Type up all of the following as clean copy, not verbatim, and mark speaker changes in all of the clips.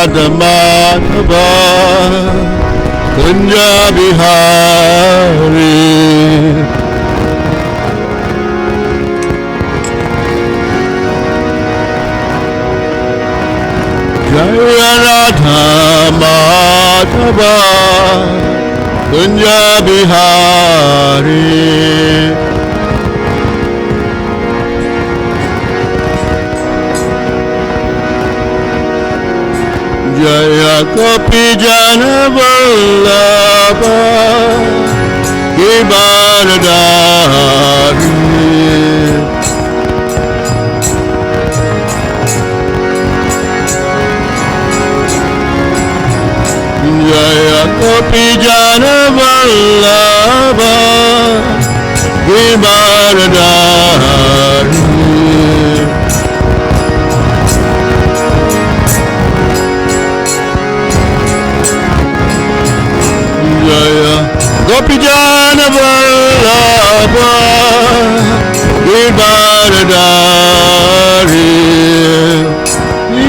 Speaker 1: Radha Madhava Kunja Bihari Jaya Radha Madhava Kunja Bihari Jaya Gopi Jana Vallabha Gibaradari Jaya Gopi Jana Vallabha Gibaradari Gopi Jana Vallabha Gibaradari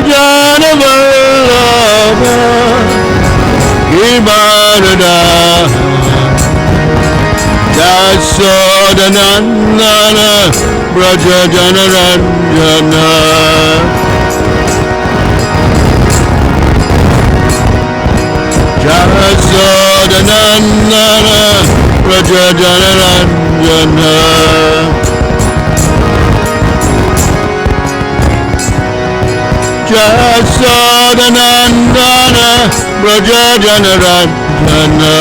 Speaker 1: Jana Vallabha Gibaradari Jaisacinandana Braja Jana Ranjana Jaisacinandana Braja Jana Ranjana Jaisacinandana Braja Jana Ranjana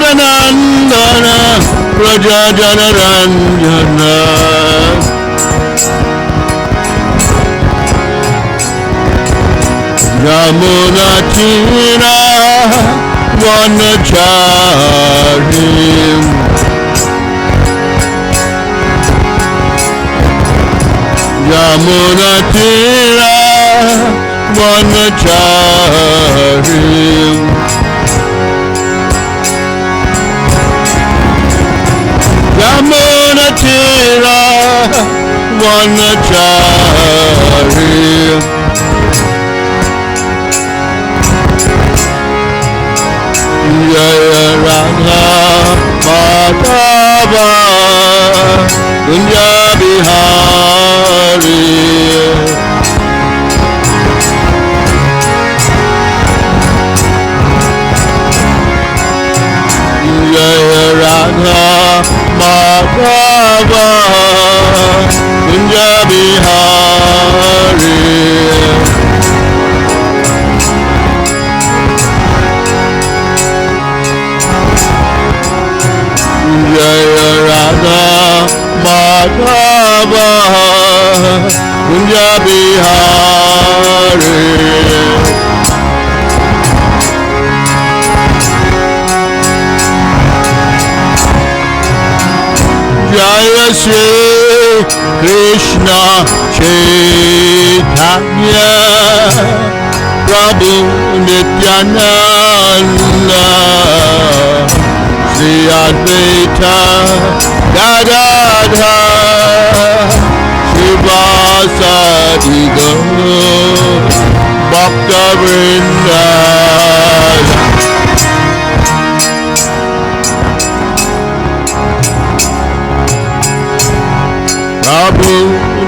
Speaker 1: Jaisacinandana Braja Jana Ranjana Yamuna Tira Vanacharim Yamuna Tira Vanacharim Yamuna Tira Vanacharim Jaya Radha Madhava Kunja Bihari Jaya Radha Madhava Kunja Bihari Jaya Radha Madhava Kunja Bihari Jaya Shri Krishna Chaitanya Prabhu Nityananda Shri Advaita Gadadha Shivasadi Gaur Bhakta Vrinda Prabhu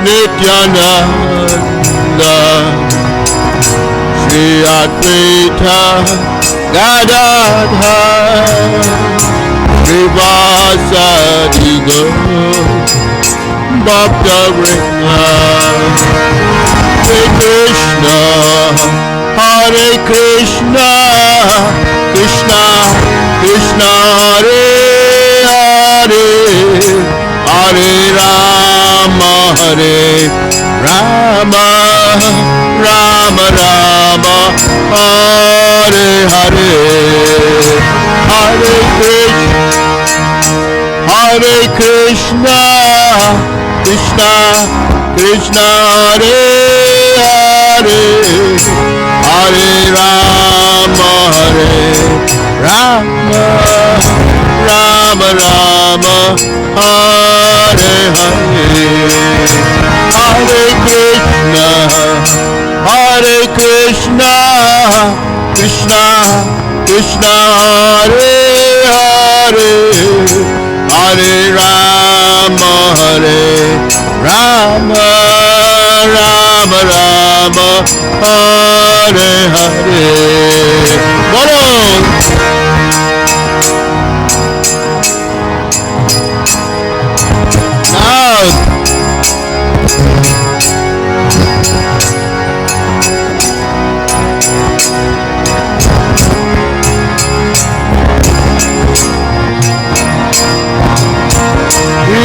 Speaker 1: Nityananda Shri Advaita Gadadha Shivasadi Gaur Bhakta Vrinda Hare Krishna Hare Krishna Krishna Krishna Hare Hare Hare Rama Hare Rama Rama Rama Hare Hare Hare Krishna Krishna Krishna Hare Hare Hare Rama Rama Rama Hare Hare Krishna, Krishna Hare Hare, Hare Rama, Hare Rama, Rama Rama, Hare Hare. Bolo! Now,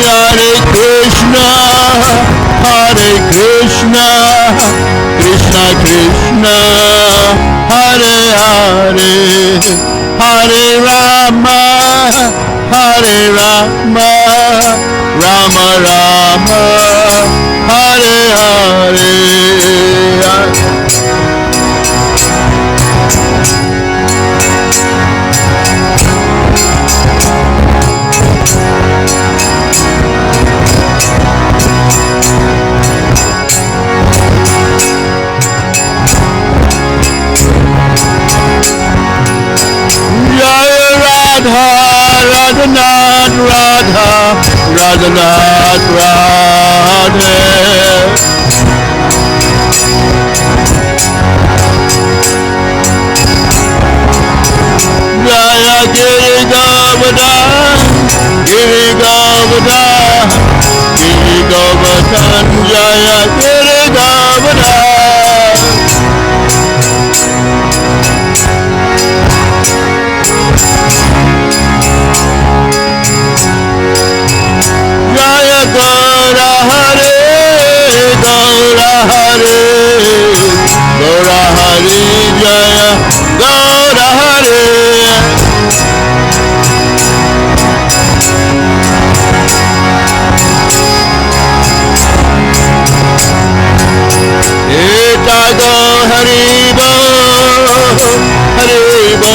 Speaker 1: Hare Krishna, Hare Krishna, Krishna Krishna, Hare Hare, Hare Rama, Hare Rama, Rama Rama, Hare Hare. Radha, Radhanath, Radha, Radhanath, Radhe. Jaya Giri Govardhan, Giri Govardhan, Giri Govardhan, Jaya Giri Govardhan. Jaya Gaura Hare, Gaura Hare, Gaura Hare, Jaya Gaura Hare. Eta Go Hari Bo, Hari Bo,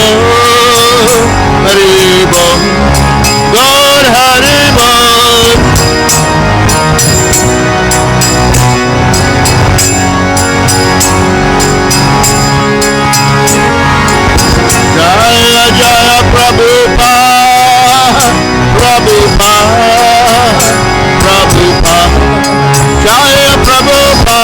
Speaker 1: Hari Bo, Gaur Hari Bo. Jaya Jaya Prabhupada, Prabhupada, Prabhupada, Jaya Prabhupada.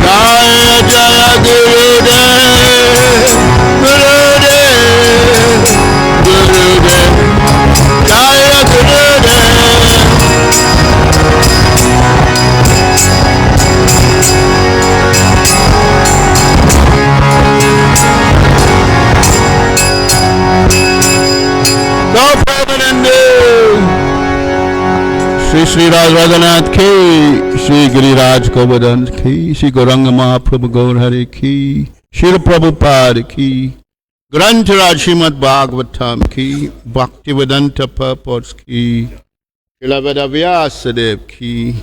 Speaker 1: Jaya Jaya Gurudev, Gurudev, Gurudev, Jaya Gurudev. No Premanande. Shri Shri Raj Radhanath ki, Shri Giriraj Govardhan ki, Shri Gauranga Mahaprabhu Gaur Hare ki, Shri Prabhupada ki, Granth Raj Srimad Bhagavatam ki, Bhaktivedanta Purports ki, Srila Vyasadev ki,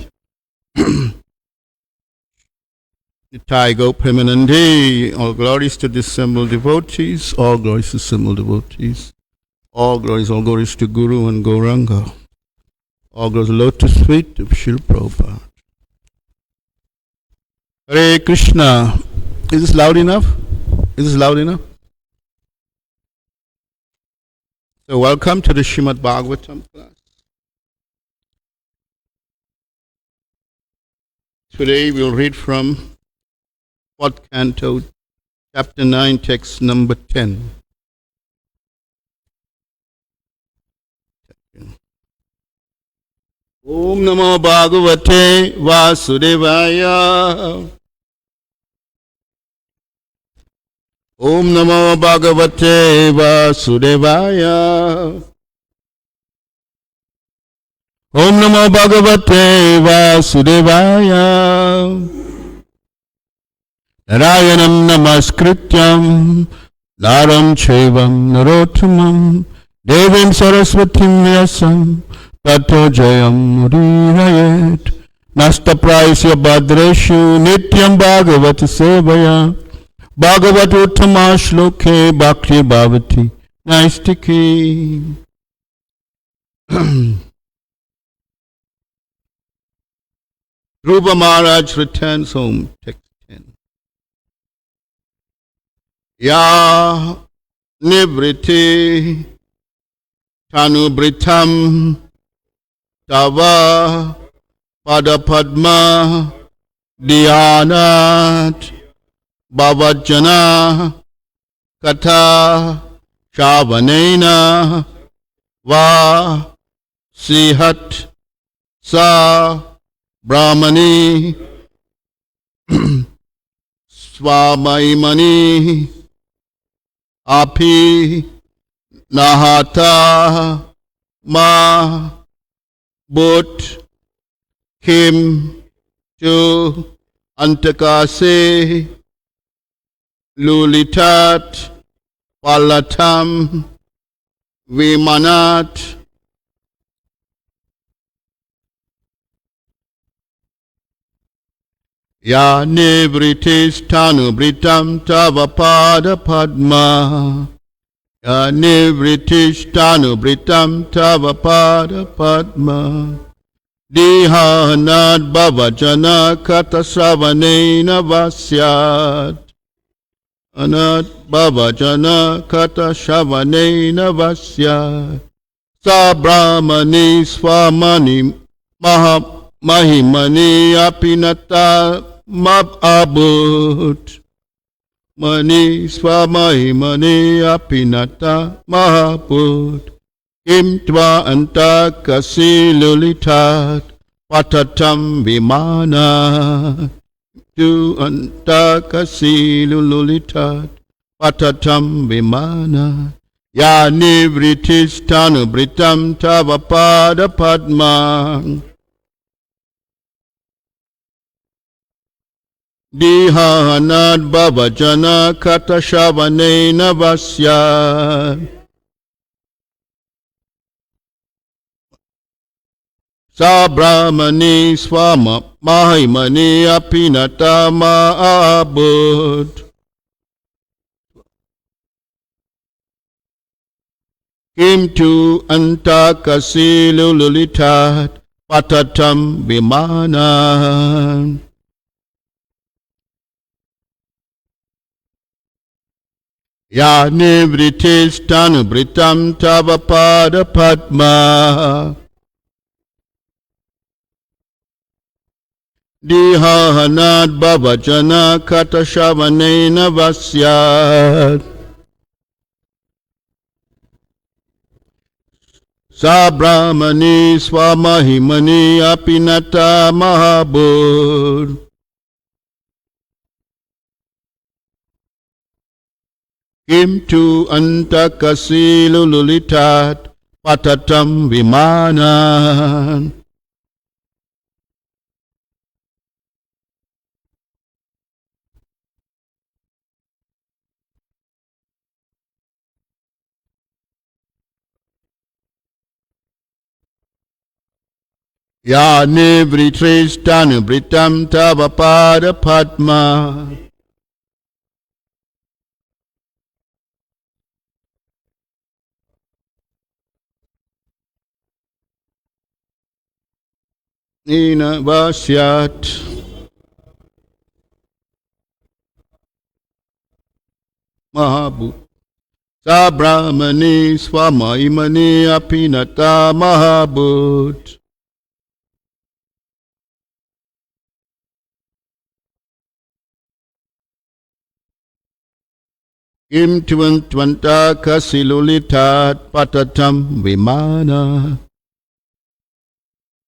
Speaker 1: Nitai Go Premanande. All glories to dissembled devotees, all glories to dissembled devotees. All glories to Guru and Gauranga. All glories lotus feet of Srila Prabhupada. Hare Krishna. Is this loud enough? Is this loud enough? So welcome to the Srimad Bhagavatam class. Today we'll read from 4th Canto, Chapter 9, text number 10. Om Namo Bhagavate Vasudevaya. Om Namo Bhagavate Vasudevaya. Om Namo Bhagavate Vasudevaya. Narayanam Namaskrityam Naram Chaivam Narottamam Devim Saraswatim Vyasam Tato Jayam Mudirayet Nasta Praisya Bhadreshu Nityam Bhagavata Sevaya Bhagavata Uttama Shloke Bhakti Bhavati Naistiki. Dhruva Maharaj returns home. Text 10. Ya Nivriti Tanubritam Tava Padapadma Dhyanat Bhavajana Katha Shavanena Va Sihat Sa Brahmani Swamaimani Api Nahata Ma But Kim Tu Antakase Lulitat Palatam Vimanat Ya Nivritis Tanu Britam Tava Pada Padma Ya Nivritis Tanu Britam Tava Pada Padma Dihanad Bhavajana Kata Savanena Vasyat Anat Bhavajana Kata Savanena Vasyat Sabrahmani Swamani Mahimani Apinata Abut Mani Swamahimani Apinata Mahabut Kim Tva Anta Kasi Lulitat Patatam Vimana Tu Anta Kasi Lulitat Patatam Vimana Ya Nivritis Tanu Britam Tava Pada Padma Dihanad Bhavajana Kata Shavanena Vasya Sabrahmani Swama Mahimani Apinata Maabud Kim Tu Antakasi Lulitat Patatam Vimana Ya Nivritis Tanu Britam Tava Pada Padma Dihanad Bhavajana Kata Shavanena Vasyat Sabrahmani Swamahimani Apinata Mahabur Kim Tu Antakasi Lulitat Patatam Vimana Ya Nivritis Tanu Britam Tava Pada Padma Nina Vasyat Mahabut Sabrahmani Swamaimani Apinata Mahabut Kim Twanta Kasilulitat Patatam Vimana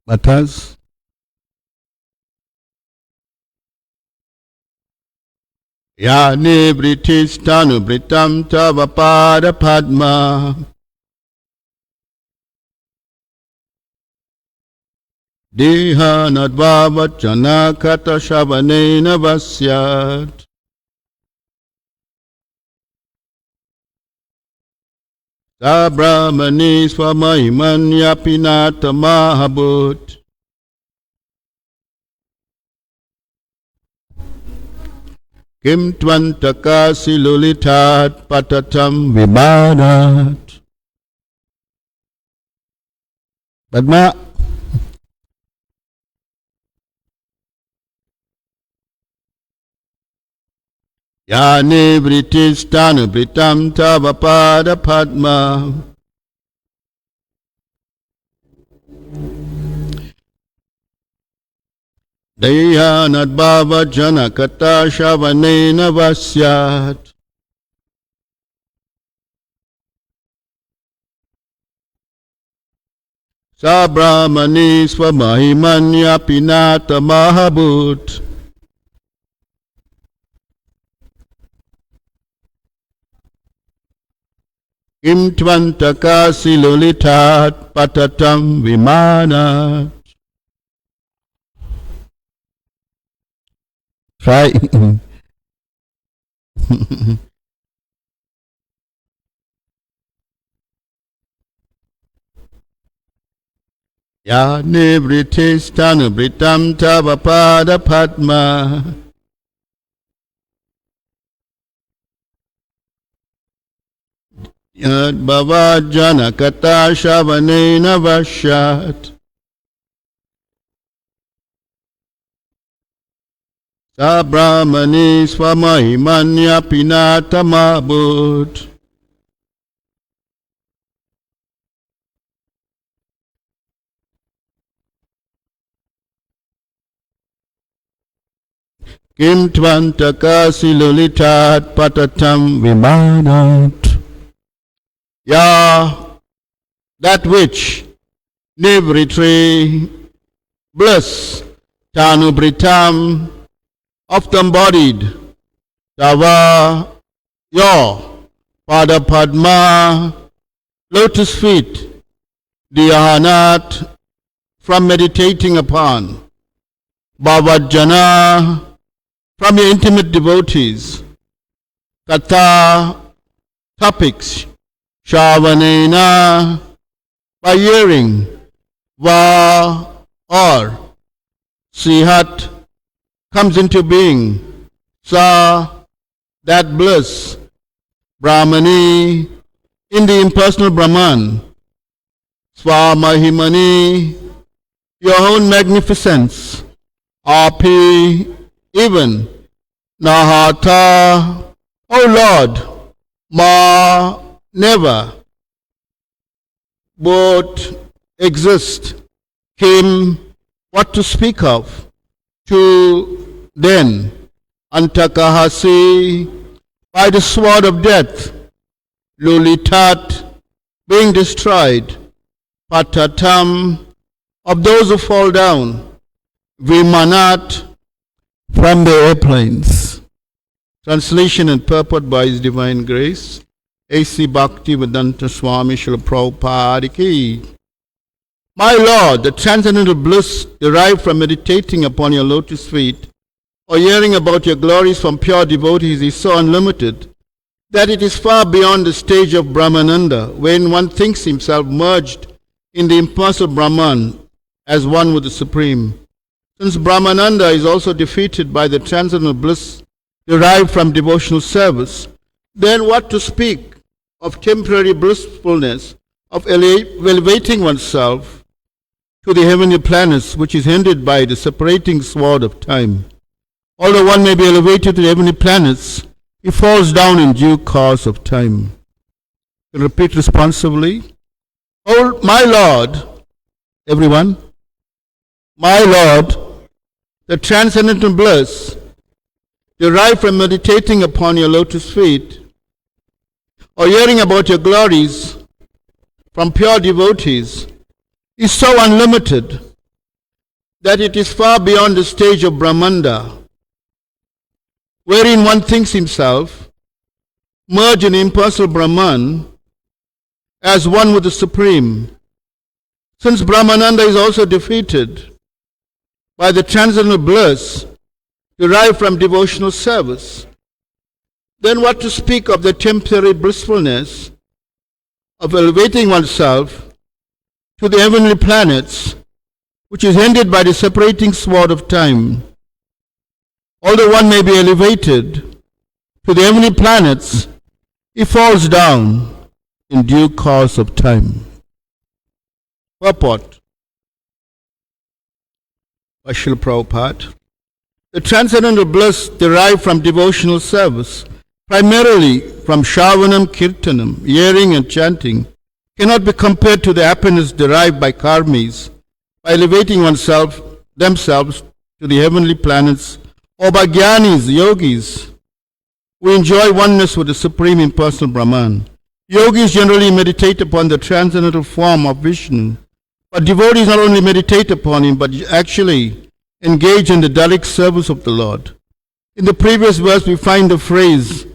Speaker 1: Batas Ya Nivritis Tanu Britam Tava Pada Padma Dihanadvavachana Kata Shavanena Vasyat Sabrahmani Swamaiman Yapinata Mahabut Kim Twantaka Silulitat Patatam Vimanat Padma Yani vritistanu vritam tava pada padma. Deyanad bhava janakata shavanena vasyat. Sa brahmani swamahimanya pinata mahabhut. Kim tvantaka silulitat patatam vimanat. Try. Ya nivritistanu vritam tava pada padma. Yad bhava janakata shavanena vashyat. Sa brahmani swamahimanya pinata mahabhut. Kim tvantaka silulitat patatam vimanat. Ya, that which nivritri, bliss, tanubritam, often embodied, tava, your, pada padma, lotus feet, dhyanat, from meditating upon, bhavajana, from your intimate devotees, katha, topics, shavanena, by hearing, va, or, sihat, comes into being, sa, that bliss, brahmani, in the impersonal Brahman, swamahimani, your own magnificence, api, even, nahata, O Lord, ma, never, both exist, kim, what to speak of, to then, antakahasi, by the sword of death, lulitat, being destroyed, patatam, of those who fall down, vimanat, from the airplanes. Translation and purport by His Divine Grace, A.C. Bhaktivedanta Swami Srila Prabhupada Ki. My Lord, the transcendental bliss derived from meditating upon your lotus feet or hearing about your glories from pure devotees is so unlimited that it is far beyond the stage of Brahmananda, when one thinks himself merged in the impersonal Brahman as one with the Supreme. Since Brahmananda is also defeated by the transcendental bliss derived from devotional service, then what to speak of temporary blissfulness of elevating oneself to the heavenly planets, which is hindered by the separating sword of time? Although one may be elevated to the heavenly planets, he falls down in due course of time. Repeat responsively. Oh, my Lord, everyone, my Lord, the transcendental bliss derived from meditating upon your lotus feet or hearing about your glories from pure devotees is so unlimited that it is far beyond the stage of Brahmanda, wherein one thinks himself merged in impersonal Brahman as one with the Supreme. Since Brahmananda is also defeated by the transcendental bliss derived from devotional service, then what to speak of the temporary blissfulness of elevating oneself to the heavenly planets, which is hindered by the separating sword of time? Although one may be elevated to the heavenly planets, he falls down in due course of time. Purport by Srila Prabhupada. The transcendental bliss derived from devotional service, primarily from Shravanam Kirtanam, hearing and chanting, cannot be compared to the happiness derived by karmis, by elevating themselves to the heavenly planets, or by jnanis, yogis, who enjoy oneness with the Supreme Impersonal Brahman. Yogis generally meditate upon the transcendental form of Vishnu, but devotees not only meditate upon him, but actually engage in the direct service of the Lord. In the previous verse, we find the phrase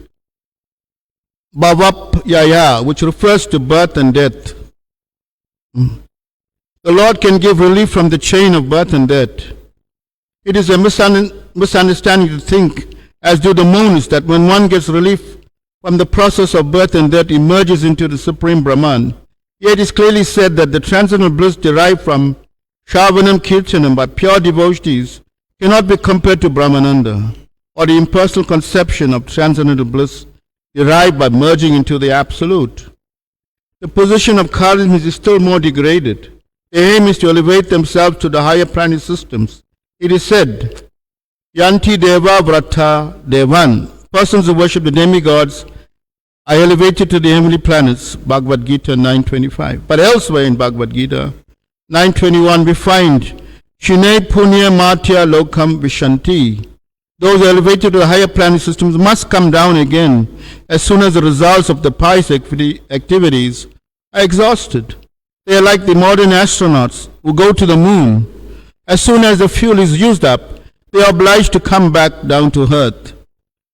Speaker 1: Bhavapyaya, which refers to birth and death. The Lord can give relief from the chain of birth and death. It is a misunderstanding to think, as do the Moonists, that when one gets relief from the process of birth and death, emerges into the Supreme Brahman. Yet it is clearly said that the transcendental bliss derived from Shravanam Kirtanam by pure devotees cannot be compared to Brahmananda, or the impersonal conception of transcendental bliss derived by merging into the Absolute. The position of karmis is still more degraded. Their aim is to elevate themselves to the higher planet systems. It is said, Yanti Deva Vrata Devan. Persons who worship the demigods are elevated to the heavenly planets, Bhagavad Gita 9.25. But elsewhere in Bhagavad Gita 9.21 we find, Shine Punya Matya Lokam Vishanti. Those elevated to the higher planet systems must come down again as soon as the results of the pious activities are exhausted. They are like the modern astronauts who go to the moon. As soon as the fuel is used up, they are obliged to come back down to earth.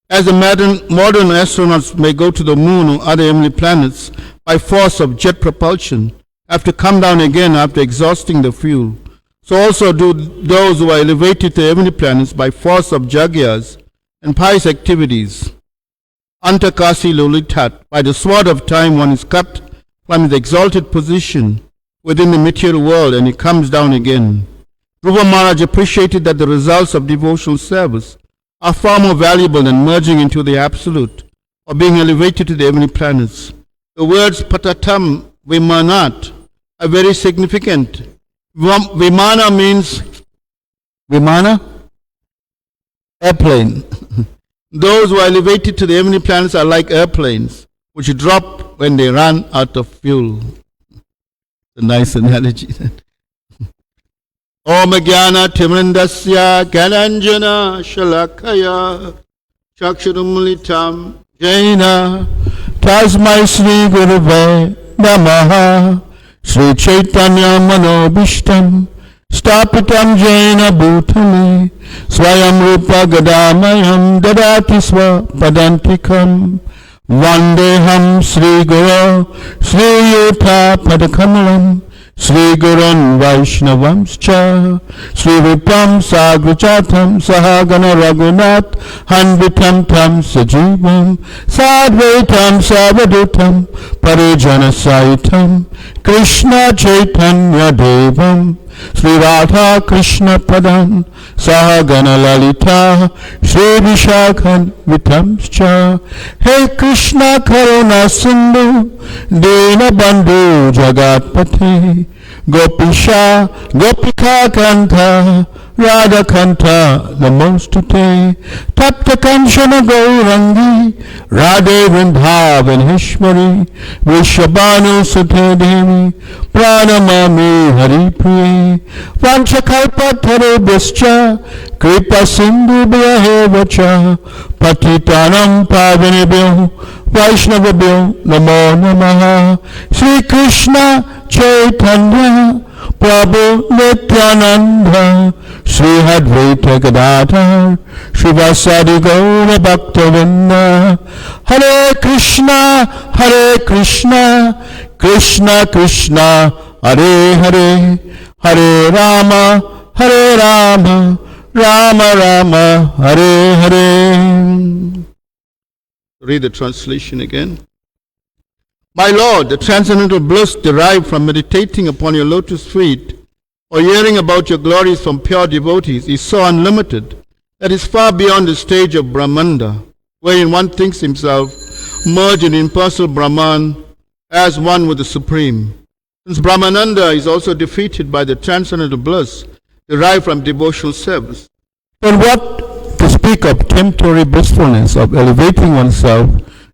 Speaker 1: As the modern astronauts may go to the moon or other heavenly planets by force of jet propulsion, have to come down again after exhausting the fuel, so also do those who are elevated to heavenly planets by force of jagyas and pious activities. Antakasi Lolitat, by the sword of time one is cut from his exalted position within the material world and he comes down again. Dhruva Maharaj appreciated that the results of devotional service are far more valuable than merging into the Absolute or being elevated to the heavenly planets. The words Patatam Vimanat are very significant. Vimana means airplane. Those who are elevated to the heavenly planets are like airplanes, which drop when they run out of fuel. A nice analogy. Om Jnana Timrandasya Gyananjana Shalakaya Chakshurumulitam Jaina Tasmai Sri Gurave Namaha Sri Chaitanya Manobishtam Stapitam Jaina Bhutale Swayam Rupa Gadamayam Dadati Swa Padantikam Vandeham Sri Guru Sri Yuta Padakamalam Sri Gurun Vaishnavamscha Sri Rupam Sagrachatam Sahagana Raghunath Hanvitam Tam Sajivam Sadvaitam Savadutam Parijana Saitam Krishna Chaitanya Devam Sri Radha Krishna Padam Sahagana Lalita Sri Vishakhan Vitamscha Hey Krishna Karuna Sindhu Dina Bandhu Jagatpati Gopisha Gopika Kanta Radha Kanta Namostute Tapta Kanchana Gaurangi Radhe Vrindavaneshwari Vishabhanu Sute Devi Pranamami Hari Priye Vanchakalpa Tarobhascha Kripa Sindhu Bhyahevacha Patitanam Pavanebhyo Vaishnavabhyo Namo Namaha Sri Krishna Chaitanya Prabhu Nityananda Sri Advaita Gadadhar Srivasadi Gaura Bhaktavinda Hare Krishna Krishna Krishna Hare Hare Hare Rama Rama Rama Hare Hare. Read the translation again. My Lord, the transcendental bliss derived from meditating upon your lotus feet or hearing about your glories from pure devotees is so unlimited that is far beyond the stage of Brahmanda, wherein one thinks himself merged in impersonal Brahman as one with the Supreme. Since Brahmananda is also defeated by the transcendental bliss derived from devotional service, then what to speak of temporary blissfulness of elevating oneself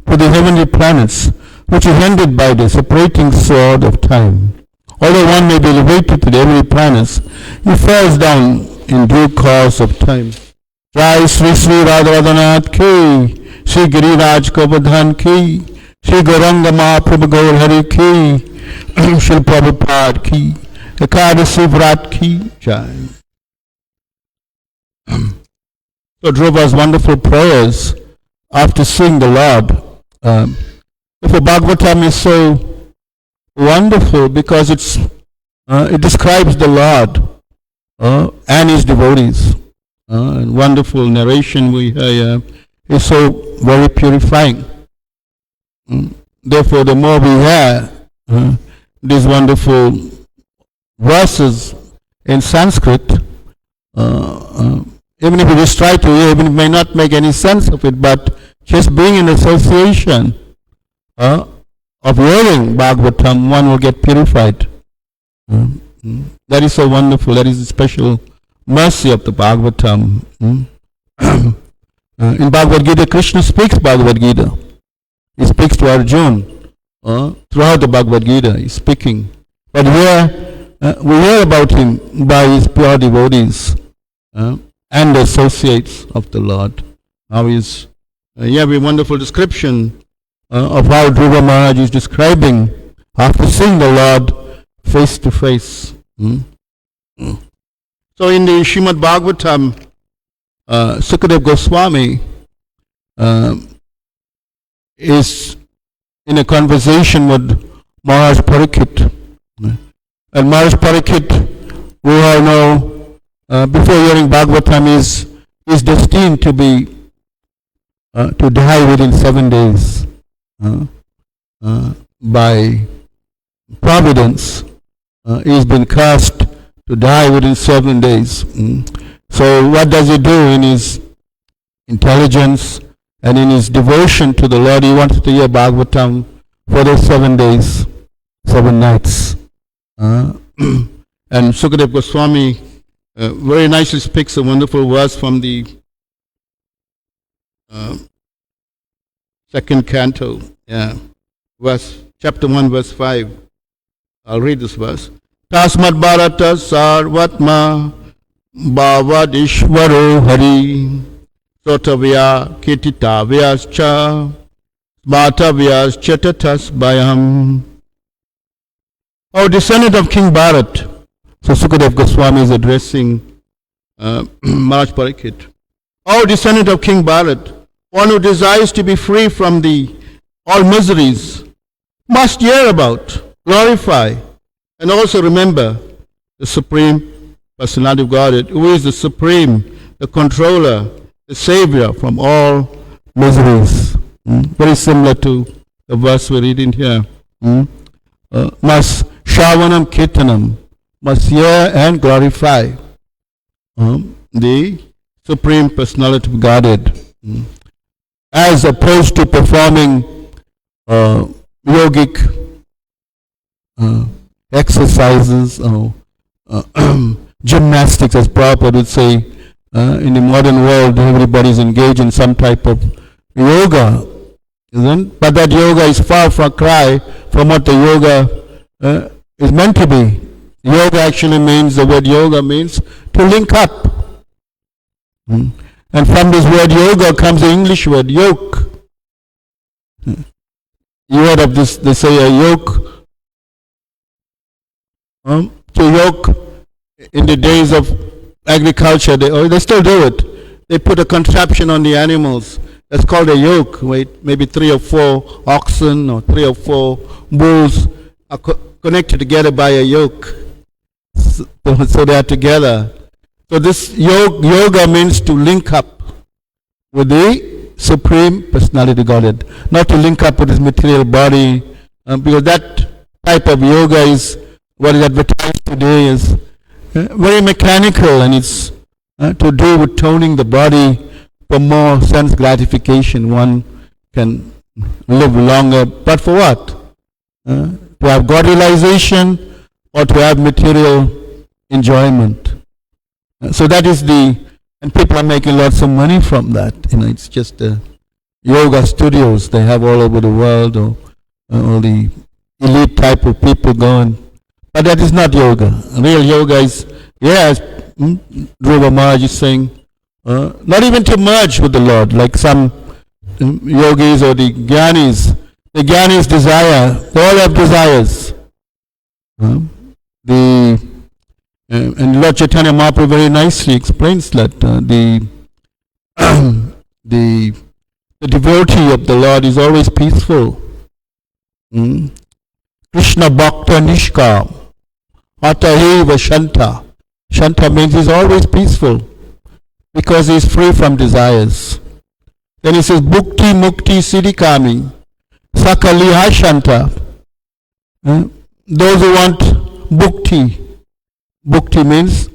Speaker 1: to the heavenly planets, which is ended by the separating sword of time. Although one may be elevated to the heavenly planets, he falls down in due course of time. Jai Sri Sri Radharanath Ki, Sri Giriraj Govardhan Ki, Sri Gauranga Mahaprabhu Gaur Hari Ki, Sri Prabhupada Ki, Ekadasi Vrat Ki, Jai. So Dhruva's wonderful prayers after seeing the Lord. Therefore Bhagavatam is so wonderful because it describes the Lord and his devotees. And wonderful narration we hear is so very purifying. Therefore, the more we hear these wonderful verses in Sanskrit, even if we just try to hear, even if it may not make any sense of it, but just being in association of hearing Bhagavatam, one will get purified. That is so wonderful. That is a special mercy of the Bhagavatam. In Bhagavad Gita, Krishna speaks Bhagavad Gita. He speaks to Arjuna throughout the Bhagavad Gita. He's speaking. But here we hear about him by his pure devotees and associates of the Lord. Now he's here we have a wonderful description of how Dhruva Maharaj is describing after seeing the Lord face to face. So in the Srimad Bhagavatam, Sukadeva Goswami is in a conversation with Maharaj Parikshit. And Maharaj Parikshit, we all know, before hearing Bhagavatam, is destined to die within 7 days by providence. He's been cast to die within 7 days. So what does he do in his intelligence and in his devotion to the Lord? He wanted to hear Bhagavatam for those 7 days, 7 nights. And Sukadeva Goswami very nicely speaks a wonderful verse from the second canto, chapter 1, verse 5. I'll read this verse. Tasmat Bharata Sarvatma Bhavadishvaro Hari Sotavya Kititavyascha Bhatavyascha Tatas Bhayam. O descendant of King Bharat. So Sukadeva Goswami is addressing Maharaj Parikshit. O descendant of King Bharat, one who desires to be free from all miseries must hear about, glorify, and also remember the Supreme Personality of Godhead, who is the Supreme, the Controller, the Savior from all miseries. Very similar to the verse we're reading here. Must Shravanam Kirtanam, must hear and glorify the Supreme Personality of Godhead. As opposed to performing yogic exercises or gymnastics, as Prabhupada would say. In the modern world, everybody is engaged in some type of yoga, isn't it? But that yoga is far from what the yoga is meant to be. Yoga actually means, the word yoga means to link up. And from this word yoga comes the English word yoke. You heard of this, they say a yoke. To yoke in the days of agriculture, they still do it. They put a contraption on the animals. That's called a yoke. Maybe 3 or 4 oxen or 3 or 4 bulls are connected together by a yoke. So they are together. So this yoga means to link up with the Supreme Personality of Godhead. Not to link up with his material body, because that type of yoga is what is advertised today is very mechanical, and it's to do with toning the body for more sense gratification. One can live longer, but for what? To have God realization or to have material enjoyment. So that is the And people are making lots of money from that. It's just yoga studios they have all over the world, or all the elite type of people going. But that is not yoga. Real yoga is, yes, Dhruva Maharaj is saying, not even to merge with the Lord, like some yogis or the jnanis. The jnanis desire, they all have desires. And Lord Chaitanya Mahaprabhu very nicely explains that the devotee of the Lord is always peaceful. Krishna Bhakta Nishkam Ataheva Shanta. Shanta means he's always peaceful because he's free from desires. Then he says Bhukti Mukti Siddhikami Sakaliha Shanta. Those who want Bhukti. Bhukti means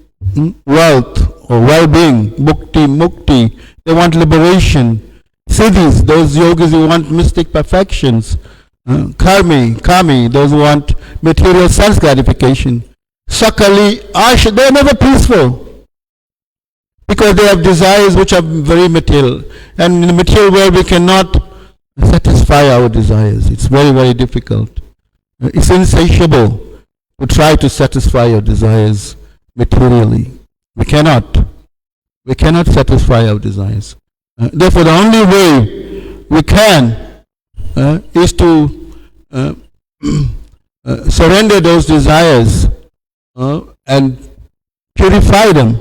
Speaker 1: wealth or well-being. Bhukti Mukti. They want liberation. Siddhis, those yogis who want mystic perfections. Kami, those who want material sense gratification. Sakali, Asha, they are never peaceful. Because they have desires which are very material. And in the material world we cannot satisfy our desires. It's very, very difficult. It's insatiable to try to satisfy your desires materially. We cannot. We cannot satisfy our desires. Therefore, the only way we can is to surrender those desires and purify them.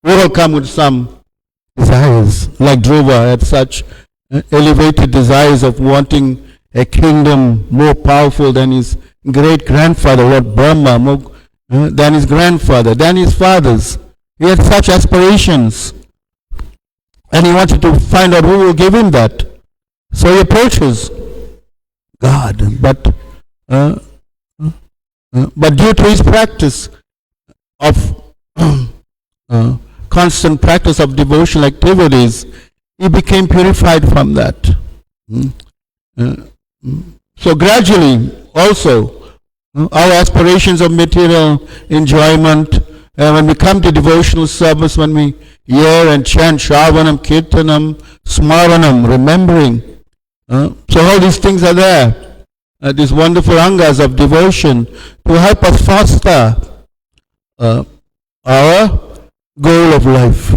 Speaker 1: We all come with some desires, like Dhruva had such elevated desires of wanting a kingdom more powerful than his great-grandfather, Lord Brahma, more, than his grandfather, than his fathers. He had such aspirations. And he wanted to find out who will give him that. So he approaches God. But due to his practice of constant practice of devotional activities, he became purified from that. So gradually, also, our aspirations of material enjoyment, when we come to devotional service, when we hear and chant Shravanam, Kirtanam, Smaranam, remembering. So all these things are there. These wonderful angas of devotion to help us foster our goal of life.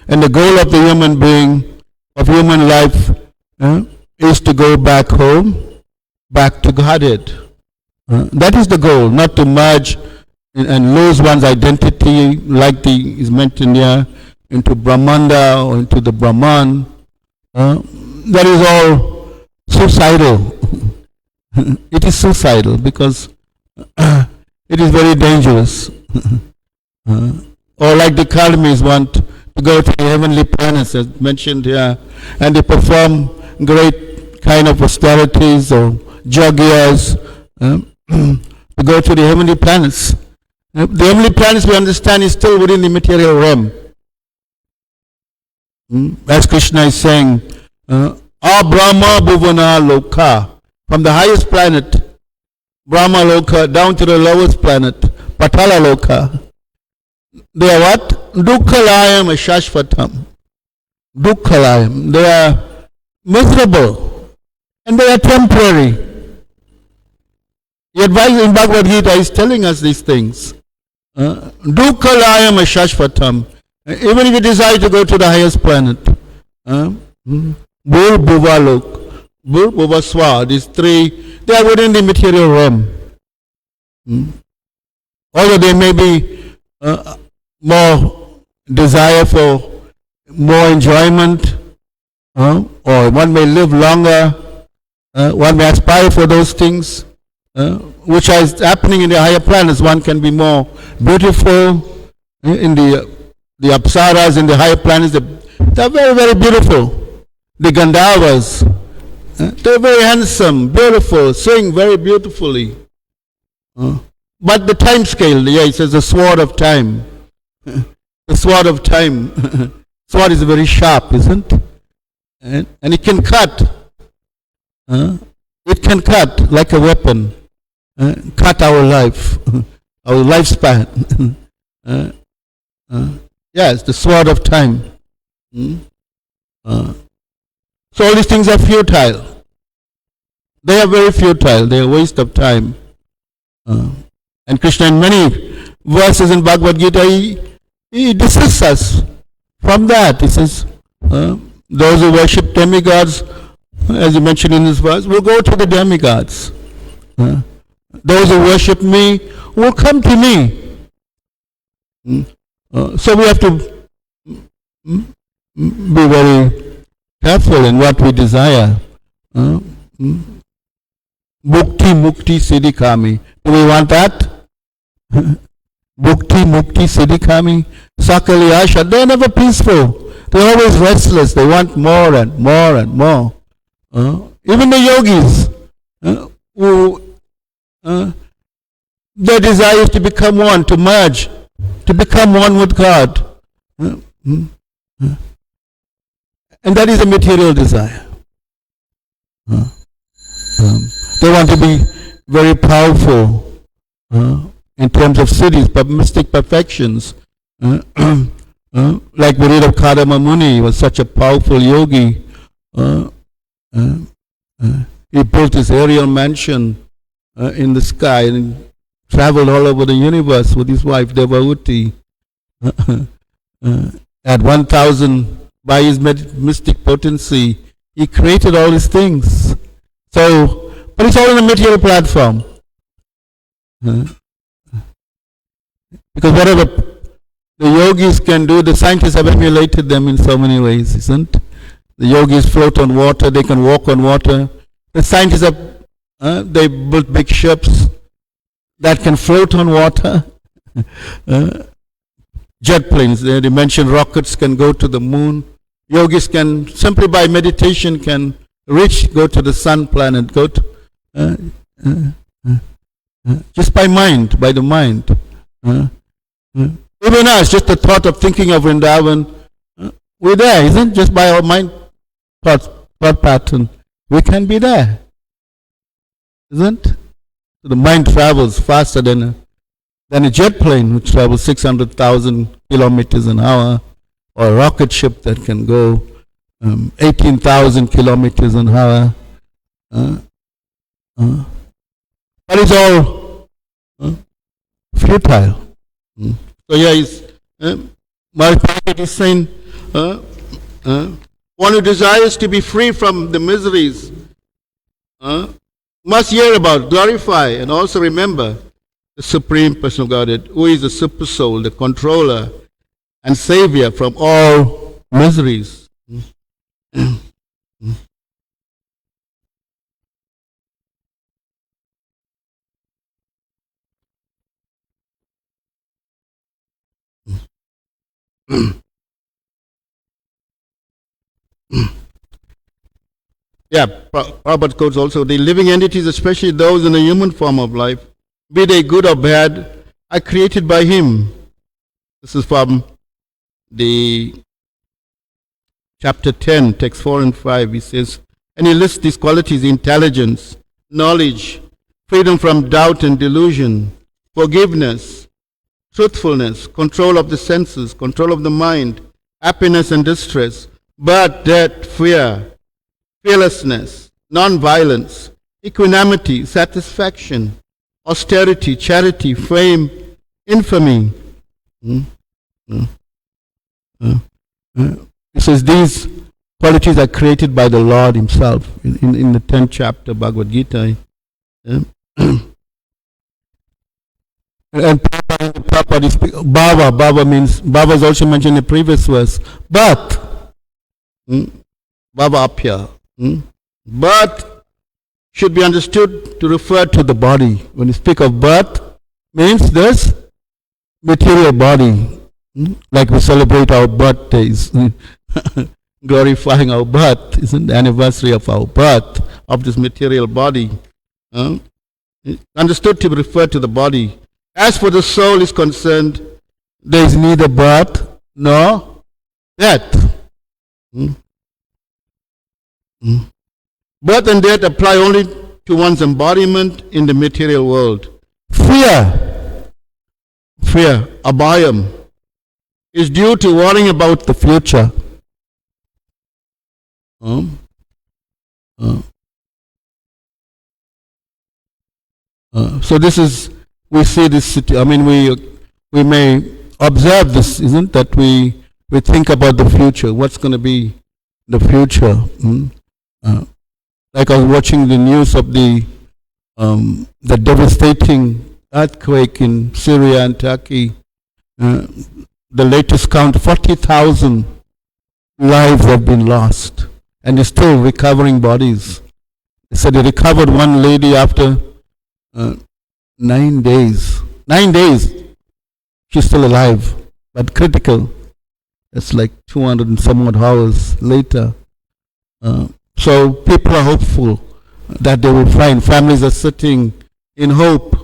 Speaker 1: And the goal of the human being, of human life, is to go back home, back to Godhead. That is the goal, not to merge and lose one's identity, like is mentioned here, into Brahmanda or into the Brahman. That is all suicidal. It is suicidal because it is very dangerous. Or like the Karmis want to go to the heavenly planets, as mentioned here, and they perform great kind of austerities or jagyas to go to the heavenly planets. The heavenly planets, we understand, is still within the material realm. As Krishna is saying, Brahma Bhuvana Loka, from the highest planet, Brahma Loka, down to the lowest planet, Patala Loka. They are what? Dukkhalayam Shashvatam. Dukkhalayam. They are miserable and they are temporary. The advice in Bhagavad Gita is telling us these things. Dukkhalayam Shashvatam. Even if you desire to go to the highest planet, Bhur Bhuva Lok, Bhur Bhuva Swa, these three, they are within the material realm. Although there may be more desire for more enjoyment, or one may live longer, one may aspire for those things, which is happening in the higher planets. One can be more beautiful in the Apsaras in the higher planets. They are very, very beautiful. The Gandharvas, they are very handsome, beautiful, sing very beautifully. But the time scale, it says the sword of time. The sword of time. Sword is very sharp, isn't it? And it can cut. It can cut like a weapon. Cut our life, our lifespan. Yes, the sword of time. Hmm? So all these things are futile. They are very futile. They are a waste of time. And Krishna in many verses in Bhagavad Gita, he desists us from that. He says, those who worship demigods, as you mentioned in this verse, will go to the demigods. Those who worship me will come to me. So we have to be very careful in what we desire. Mukti, mukti, siddhikami. Do we want that? Bhukti, mukti, siddhikami, sakali asha. They're never peaceful. They're always restless. They want more and more and more. Even the yogis, who their desire is to become one, to merge, to become one with God. And that is a material desire. They want to be very powerful in terms of siddhis, but mystic perfections. Like we read of Kadama Muni, he was such a powerful yogi. He built his aerial mansion in the sky and traveled all over the universe with his wife Devahuti. At 1,000, by his mystic potency, he created all these things. So, but it's all on a material platform. Because whatever the yogis can do, the scientists have emulated them in so many ways, isn't it? The yogis float on water, they can walk on water. The scientists have, they built big ships that can float on water. Jet planes, they mentioned rockets can go to the moon. Yogis can, simply by meditation, can go to the sun planet, go to, just by the mind. Even us, just the thought of thinking of Vrindavan, we're there, isn't it? Just by our mind thought pattern, we can be there, isn't it? The mind travels faster than a jet plane, which travels 600,000 kilometers an hour, or a rocket ship that can go 18,000 kilometers an hour. But it's all futile. So here is Maharaj is saying, one who desires to be free from the miseries must hear about, glorify, and also remember the Supreme Person of Godhead, who is the Super Soul, the controller and savior from all miseries. Yeah, Prabhupada quotes also, the living entities, especially those in the human form of life, be they good or bad, are created by Him. This is from the chapter 10, text 4 and 5. He says, and he lists these qualities: intelligence, knowledge, freedom from doubt and delusion, forgiveness, truthfulness, control of the senses, control of the mind, happiness and distress, birth, death, fear, fearlessness, non-violence, equanimity, satisfaction, austerity, charity, fame, infamy. It says these qualities are created by the Lord Himself in the 10th chapter Bhagavad Gita. And Prabhupada is Bhava means, Bhava is also mentioned in the previous verse. But, Bhava apya. Birth should be understood to refer to the body. When you speak of birth, means this material body. Like we celebrate our birthdays, glorifying our birth, isn't the anniversary of our birth, of this material body. Understood to refer to the body. As for the soul is concerned, there is neither birth nor death. Birth and death apply only to one's embodiment in the material world. Fear, abhayam, is due to worrying about the future. Um, uh, so this is, we see this, I mean, we may observe this, isn't that we think about the future, what's going to be the future. Like I was watching the news of the devastating earthquake in Syria and Turkey. The latest count, 40,000 lives have been lost, and they're still recovering bodies. They said they recovered one lady after 9 days. 9 days, she's still alive, but critical. It's like 200 and some odd hours later. So people are hopeful that they will find. Families are sitting in hope,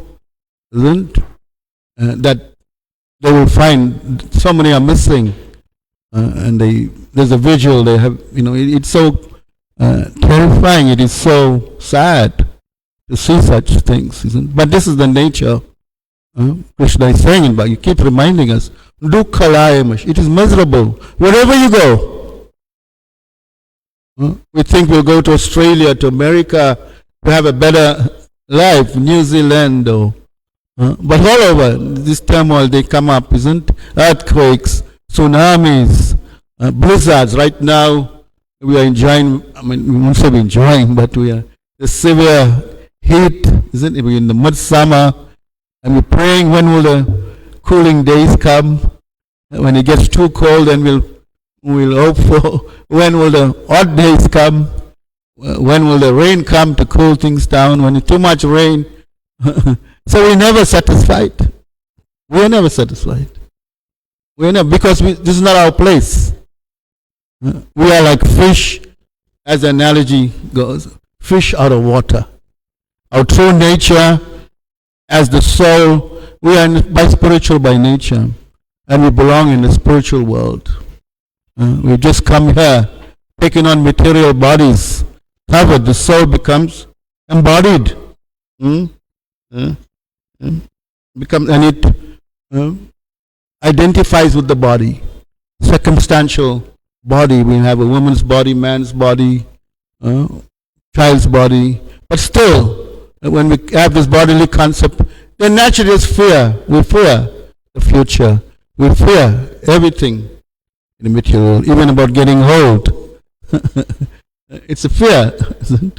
Speaker 1: isn't that they will find. So many are missing, and there's a vigil. They have, it's so terrifying. It is so sad to see such things, isn't? But this is the nature. Krishna is saying it, but you keep reminding us. Dukkhalayamash. It is miserable wherever you go. We think we'll go to Australia, to America, to have a better life, New Zealand, but all over this turmoil they come up, isn't? Earthquakes, tsunamis, blizzards. Right now we are enjoying, we won't say we're enjoying, but we are the severe heat, isn't it? We're in the midsummer, and we're praying, when will the cooling days come? When it gets too cold, then we'll hope for, when will the hot days come? When will the rain come to cool things down? When it's too much rain. So we're never satisfied. We're never satisfied. Because this is not our place. We are like fish, as the analogy goes, fish out of water. Our true nature, as the soul, we are by spiritual by nature, and we belong in the spiritual world. We've just come here, taking on material bodies, covered. The soul becomes embodied. Becomes, and it identifies with the body. Circumstantial body. We have a woman's body, man's body, child's body. But still, when we have this bodily concept, then naturally there's fear. We fear the future. We fear everything in the material, even about getting old. It's a fear.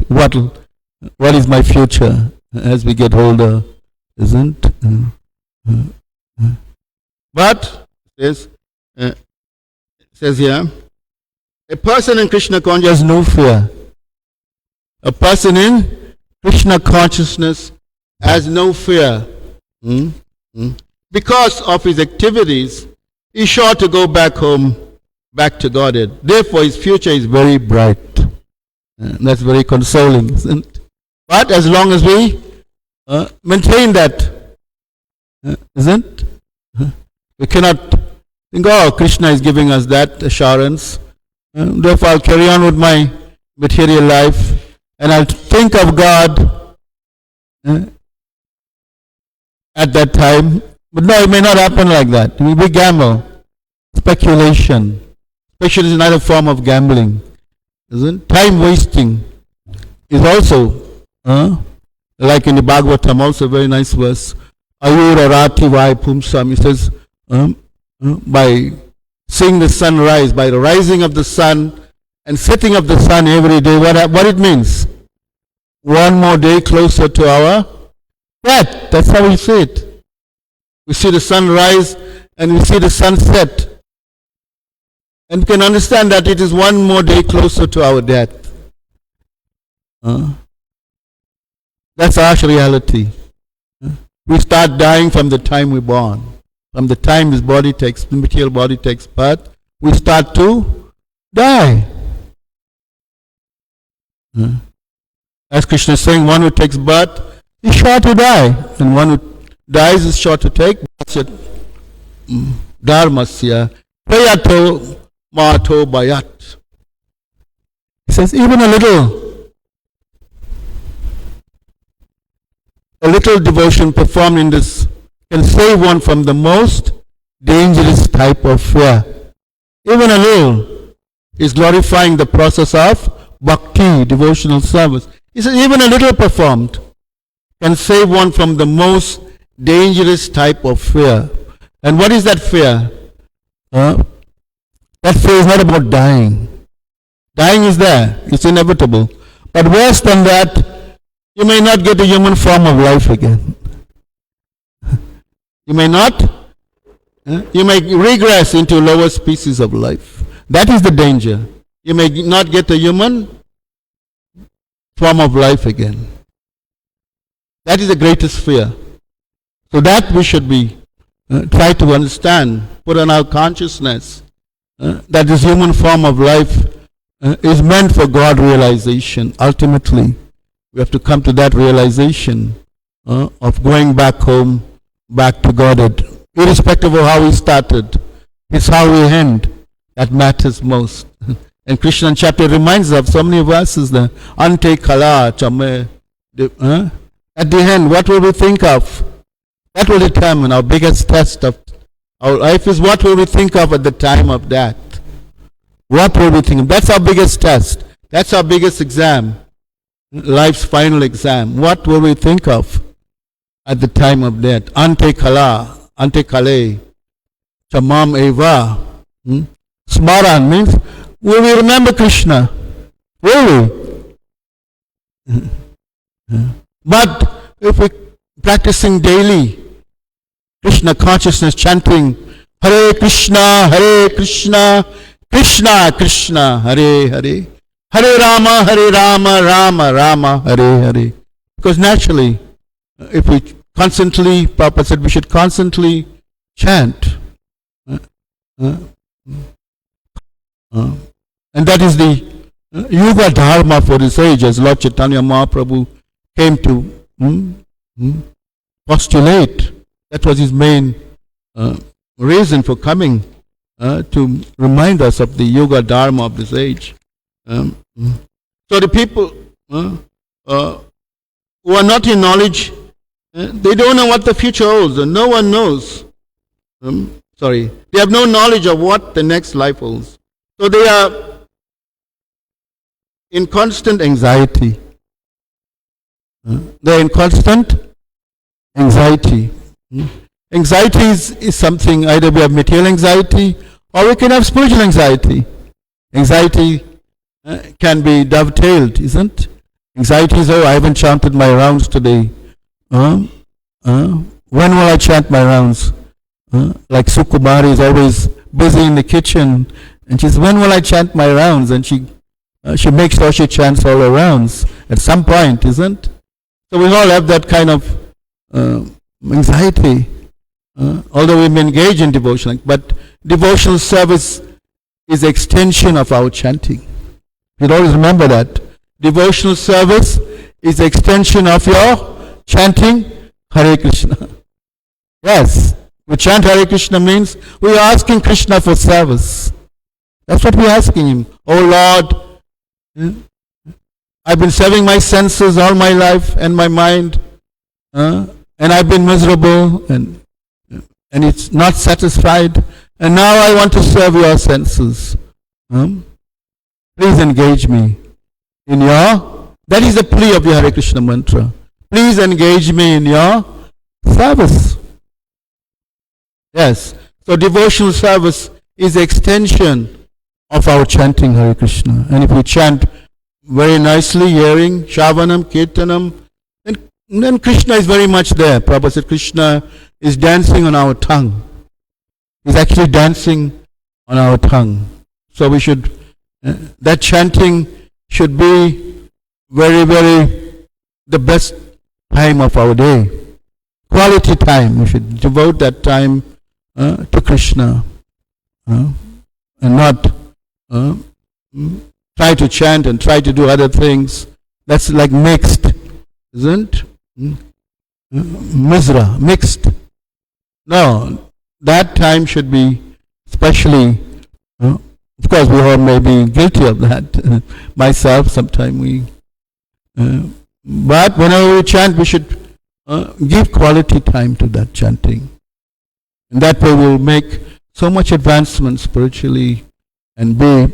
Speaker 1: What is my future as we get older, isn't? But it says here, a person in Krishna consciousness has no fear. A person in Krishna consciousness has no fear. Because of his activities, he's sure to go back home, back to Godhead. Therefore, his future is very bright. That's very consoling, isn't it? But as long as we maintain that, isn't? We cannot think, oh, Krishna is giving us that assurance. Therefore, I'll carry on with my material life, and I'll think of God at that time. But no, it may not happen like that. We gamble. Speculation. Speculation is another form of gambling. Isn't? Time wasting is also, like in the Bhagavatam, also a very nice verse. Ayura rati vai pumsam. It says, by seeing the sun rise, by the rising of the sun and setting of the sun every day, what it means? One more day closer to our death. That's how we see it. We see the sun rise and we see the sun set. And we can understand that it is one more day closer to our death. That's our reality. We start dying from the time we're born. From the time this body takes, the material body takes birth, we start to die. As Krishna is saying, one who takes birth is sure to die, and one who dies is sure to take dharmasya prayato mato bayat. He says even a little devotion performed in this can save one from the most dangerous type of fear. Even a little is glorifying the process of bhakti, devotional service. He says even a little performed can save one from the most dangerous type of fear. And what is that fear? That fear is not about dying. Dying is there, it's inevitable. But worse than that, you may not get a human form of life again. You may not. You may regress into lower species of life. That is the danger. You may not get a human form of life again. That is the greatest fear. So that we should be try to understand, put on our consciousness that this human form of life is meant for God realization. Ultimately, we have to come to that realization of going back home, back to Godhead. Irrespective of how we started, it's how we end that matters most. And Krishna chapter reminds us of so many verses there. Ante kala chame. At the end, what will we think of? That will determine our biggest test of our life is what will we think of at the time of death. What will we think of? That's our biggest test. That's our biggest exam. Life's final exam. What will we think of at the time of death? Ante kala, ante kale, chamam eva. Smaran means, will we remember Krishna? Will we? But if we're practicing daily Krishna consciousness, chanting Hare Krishna, Krishna Krishna, Hare Hare, Hare Rama, Rama Rama, Hare Hare. Because naturally, if we constantly, Prabhupada said we should constantly chant. And that is the Yuga Dharma for this age, as Lord Chaitanya Mahaprabhu came to postulate. That was his main reason for coming, to remind us of the Yuga Dharma of this age. So the people who are not in knowledge, they don't know what the future holds, and no one knows. They have no knowledge of what the next life holds. So they are in constant anxiety. They are in constant anxiety. Anxiety is something, either we have material anxiety or we can have spiritual anxiety. Anxiety can be dovetailed, isn't? Anxiety is, I haven't chanted my rounds today. When will I chant my rounds? Like Sukumari is always busy in the kitchen, and she says, when will I chant my rounds? And she makes sure she chants all her rounds at some point, isn't? So we all have that kind of anxiety, although we may engage in devotion. But devotional service is an extension of our chanting. You'll always remember that. Devotional service is an extension of your chanting Hare Krishna. Yes, we chant Hare Krishna means we are asking Krishna for service. That's what we are asking him. Oh Lord, I've been serving my senses all my life and my mind, and I've been miserable and it's not satisfied, and now I want to serve your senses. Please engage me in your, that is the plea of your Hare Krishna mantra. Please engage me in your service. Yes, so devotional service is extension of our chanting Hare Krishna. And if we chant very nicely, hearing Shravanam, Kirtanam, then Krishna is very much there. Prabhupada said Krishna is dancing on our tongue. He's actually dancing on our tongue. So we should, that chanting should be very, very the best time of our day. Quality time. We should devote that time to Krishna and not try to chant and try to do other things. That's like mixed, isn't? Misra, mixed. No, that time should be especially, of course we all may be guilty of that. Myself, sometimes we, but whenever we chant, we should give quality time to that chanting. In that way we'll make so much advancement spiritually and be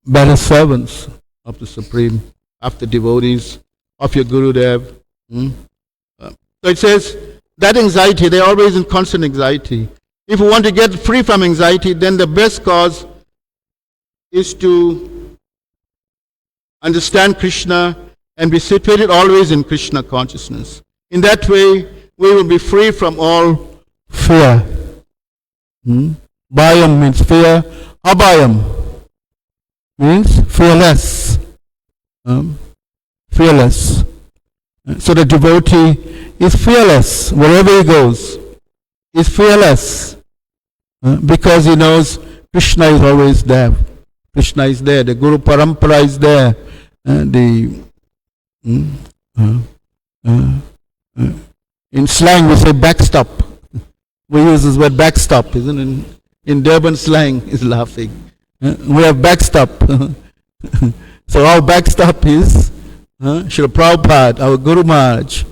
Speaker 1: better servants of the Supreme, of the devotees, of your Gurudev. So it says, that anxiety, they're always in constant anxiety. If we want to get free from anxiety, then the best cause is to understand Krishna and be situated always in Krishna consciousness. In that way, we will be free from all fear. Bhayam means fear. Abhayam means fearless. Fearless. So the devotee is fearless wherever he goes. He's fearless because he knows Krishna is always there. Krishna is there. The Guru Parampara is there. In slang we say backstop. We use this word backstop, isn't it? In Durban slang is laughing. We have backstop. So our backstop is Srila Prabhupada, our Guru Maharaj,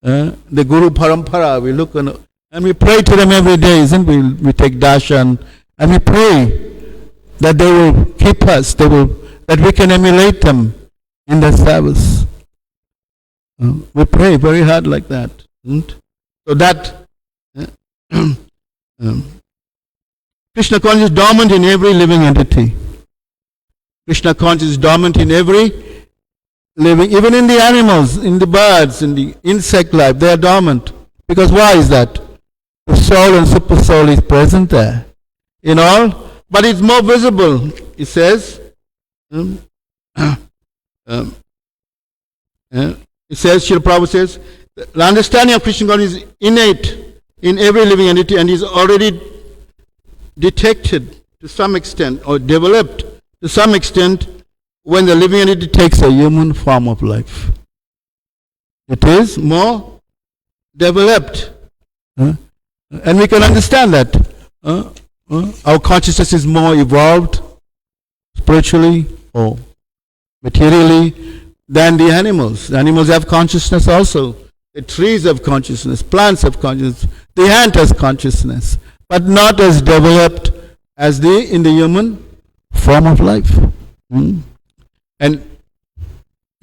Speaker 1: the Guru Parampara. We look on, and we pray to them every day, isn't it? We take darshan and we pray that they will keep us, that we can emulate them in their service. We pray very hard like that. So that Krishna consciousness is dormant in every living entity. Krishna consciousness is dormant in every living, even in the animals, in the birds, in the insect life, they are dormant. Because why is that? The soul and super soul is present there in all, but it's more visible. It says, it says, Srila Prabhupada says, the understanding of Krishna consciousness is innate in every living entity and is already detected to some extent or developed to some extent when the living entity takes a human form of life. It is more developed. And we can understand that. Our consciousness is more evolved spiritually or materially than the animals. The animals have consciousness also. The trees have consciousness, plants have consciousness, the ant has consciousness, but not as developed as in the human form of life. And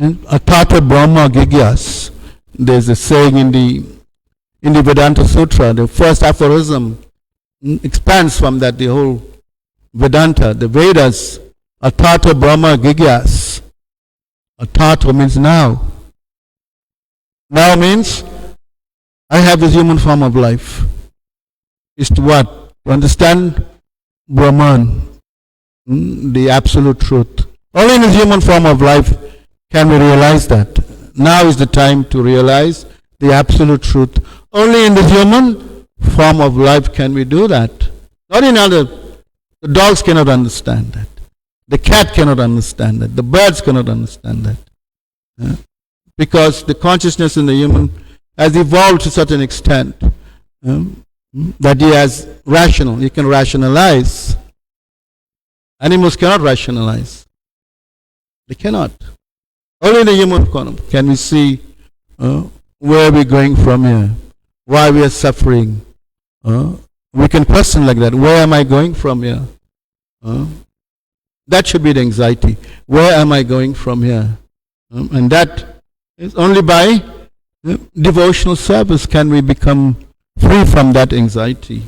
Speaker 1: Atata Brahma Gigyas, there's a saying in the Vedanta Sutra, the first aphorism expands from that, the whole Vedanta, the Vedas. Atata Brahma Gigyas. Atata means now. Now means I have this human form of life. Is to what? To understand Brahman, the absolute truth. Only in this human form of life can we realize that. Now is the time to realize the absolute truth. Only in this human form of life can we do that. Not in other. The dogs cannot understand that. The cat cannot understand that. The birds cannot understand that. Because the consciousness in the human has evolved to such an extent that he can rationalize. Animals cannot rationalize. They cannot. Only in the human form can we see where we're going from here, why we are suffering. We can question like that. Where am I going from here? That should be the anxiety. Where am I going from here? And that is only by devotional service can we become free from that anxiety.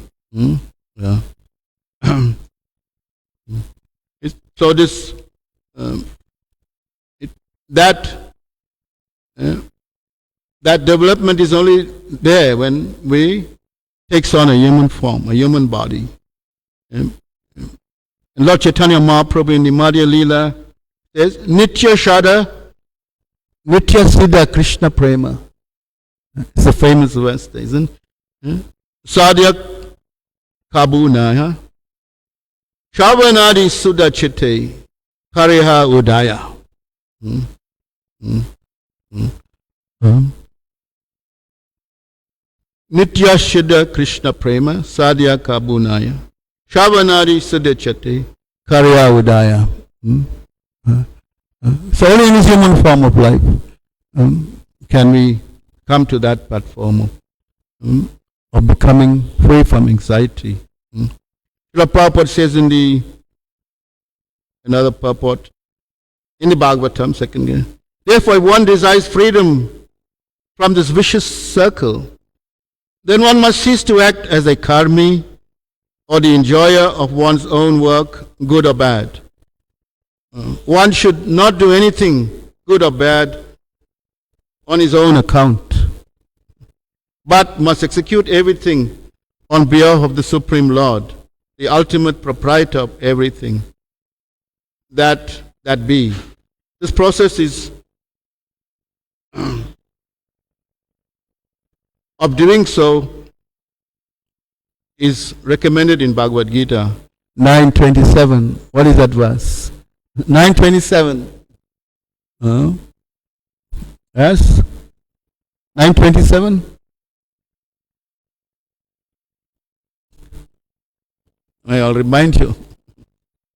Speaker 1: So this that development is only there when we takes on a human form, a human body. And Lord Chaitanya Mahaprabhu in the Madhya Leela says, Nitya Shada, Nitya Siddha Krishna Prema. It's a famous verse, isn't it? Sadhya Kabunaya, Shavanadi Sudha Chitte, Hariha Udaya. Nitya Siddha Krishna Prema, Sadhya Kabunaya, Shavanadi Sudha Chitte, Hariha Udaya. So only in this human form of life can we come to that platform. of becoming free from anxiety. Srila Prabhupada says in another purport, in the Bhagavatam, second year, therefore if one desires freedom from this vicious circle, then one must cease to act as a karmi or the enjoyer of one's own work, good or bad. One should not do anything, good or bad, on his own account, but must execute everything on behalf of the Supreme Lord, the ultimate proprietor of everything. That be. This process is of doing so is recommended in Bhagavad Gita 9:27. What is that verse? 9:27. Yes? 9:27? I'll remind you.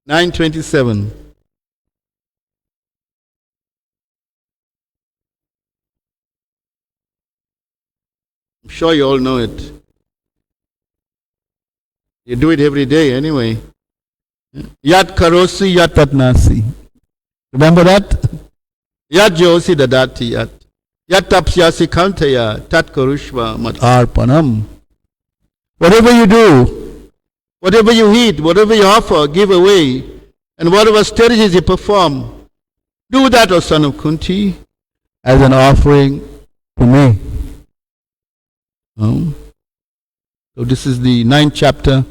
Speaker 1: 9:27. I'm sure you all know it. You do it every day anyway. Yat karosi yat tatnasi. Remember that? Yat josi dadati yat. Yat tapsyasi kantaya tat karushva mat arpanam. Whatever you do, whatever you eat, whatever you offer, give away, and whatever strategies you perform, do that, O son of Kunti, as an offering to me. So this is the 9th chapter.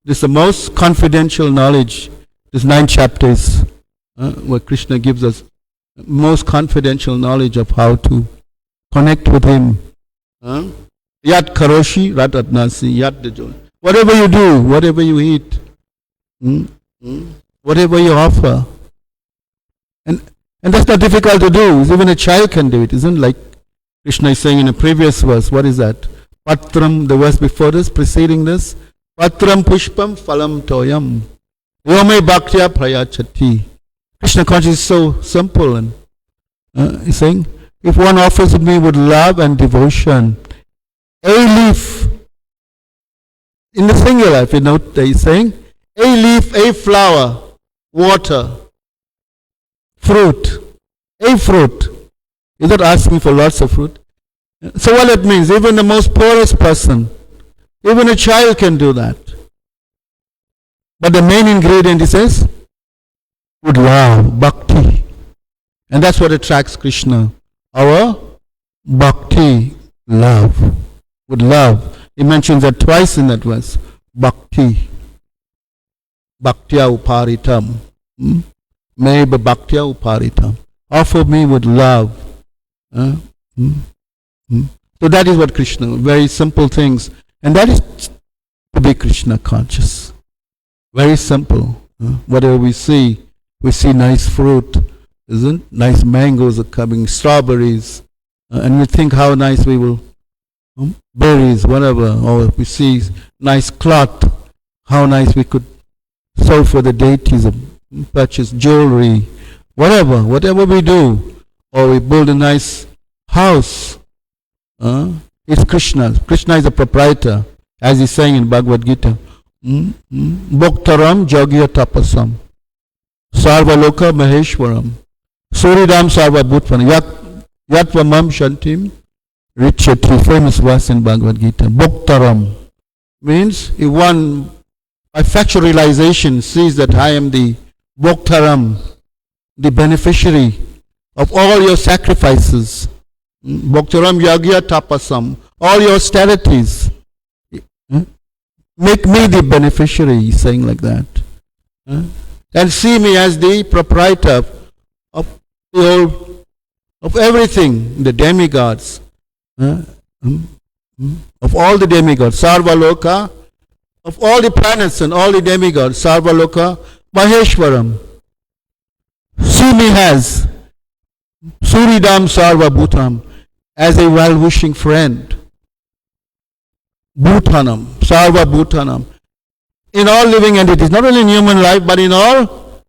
Speaker 1: This is the most confidential knowledge. This 9th chapter is where Krishna gives us most confidential knowledge of how to connect with Him. Yat karoshi ratatnasi yat dejon. Whatever you do, whatever you eat, whatever you offer. And that's not difficult to do. Even a child can do it. Isn't it? Like Krishna is saying in a previous verse. What is that? Patram, the verse before this, preceding this. Patram pushpam phalam toyam. Yome bhaktya prayachati. Krishna consciousness is so simple. And he's saying, if one offers me with love and devotion, a leaf, in the singular, if you note, he's saying, a leaf, a flower, water, fruit, a fruit. He's not asking for lots of fruit. So what it means, even the most poorest person, even a child can do that. But the main ingredient, he says, would love, bhakti. And that's what attracts Krishna. Our bhakti, love. With love. He mentions that twice in that verse. Bhakti. Bhaktya uparitam. May bhaktya uparitam. Offer me with love. So that is what Krishna, very simple things. And that is to be Krishna conscious. Very simple. Whatever we see nice fruit, isn't it? Nice mangoes are coming, strawberries, and we think how nice we will, berries, whatever, or we see nice cloth, how nice we could sew for the deities, purchase jewelry, whatever we do, or we build a nice house. It's Krishna. Krishna is the proprietor, as he's saying in Bhagavad Gita. Bhoktaram jagya tapasam sarvaloka maheshwaram suridam sarva bhutvanam yatvamam shantim richati. Famous verse in Bhagavad Gita. Bhoktaram means if one by factual realization sees that I am the Bhoktaram, the beneficiary of all your sacrifices. Bhoktaram yagya tapasam, all your austerities. Make me the beneficiary, he's saying like that. And see me as the proprietor of everything, the demigods. Of all the demigods, Sarvaloka, of all the planets and all the demigods, Sarvaloka, Maheshwaram. See me as Suridam Sarva Bhutam, as a well-wishing friend. Bhutanam, Sarva Bhutanam. In all living entities, not only in human life, but in all